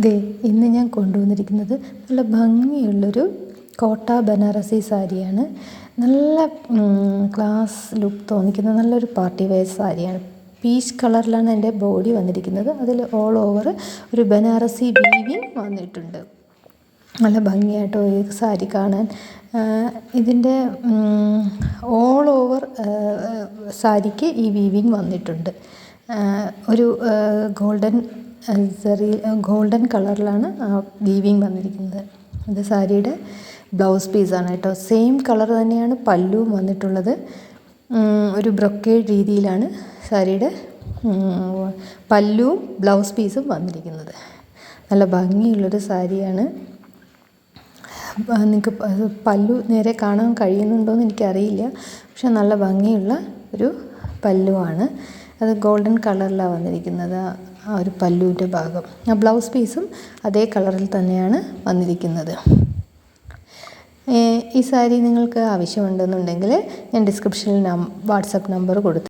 ദേ ഇന്ന് ഞാൻ കൊണ്ടുവന്നിരിക്കുന്നത് നല്ല ഭംഗിയുള്ളൊരു കോട്ട ബനാറസി സാരിയാണ്. നല്ല ക്ലാസ് ലുക്ക് തോന്നിക്കുന്ന നല്ലൊരു പാർട്ടി വെയർ സാരിയാണ്. പീച്ച് കളറിലാണ് എൻ്റെ ബോഡി വന്നിരിക്കുന്നത്. അതിൽ ഓൾ ഓവർ ഒരു ബനാറസി വീവിങ് വന്നിട്ടുണ്ട്. നല്ല ഭംഗിയായിട്ടോ ഈ സാരി കാണാൻ. ഇതിൻ്റെ ഓൾ ഓവർ സാരിക്ക് ഈ വീവിങ് വന്നിട്ടുണ്ട്. ഒരു ഗോൾഡൻ കളറിലാണ് ആ വീവിങ് വന്നിരിക്കുന്നത്. ഇത് സാരിയുടെ ബ്ലൗസ് പീസാണ് കേട്ടോ. സെയിം കളർ തന്നെയാണ് പല്ലുവും വന്നിട്ടുള്ളത്. ഒരു ബ്രൊക്കേഡ് രീതിയിലാണ് സാരിയുടെ പല്ലുവും ബ്ലൗസ് പീസും വന്നിരിക്കുന്നത്. നല്ല ഭംഗിയുള്ളൊരു സാരിയാണ്. നിങ്ങൾക്ക് പല്ലു നേരെ കാണാൻ കഴിയുന്നുണ്ടോയെന്ന് എനിക്കറിയില്ല. പക്ഷെ നല്ല ഭംഗിയുള്ള ഒരു പല്ലുവാണ്. അത് ഗോൾഡൻ കളറിലാണ് വന്നിരിക്കുന്നത്. ആ ഒരു പല്ലുവിൻ്റെ ഭാഗം, ആ ബ്ലൗസ് പീസും അതേ കളറിൽ തന്നെയാണ് വന്നിരിക്കുന്നത്. ഈ സാരി നിങ്ങൾക്ക് ആവശ്യമുണ്ടെന്നുണ്ടെങ്കിൽ ഞാൻ ഡിസ്ക്രിപ്ഷനിൽ വാട്സപ്പ് നമ്പർ കൊടുത്തു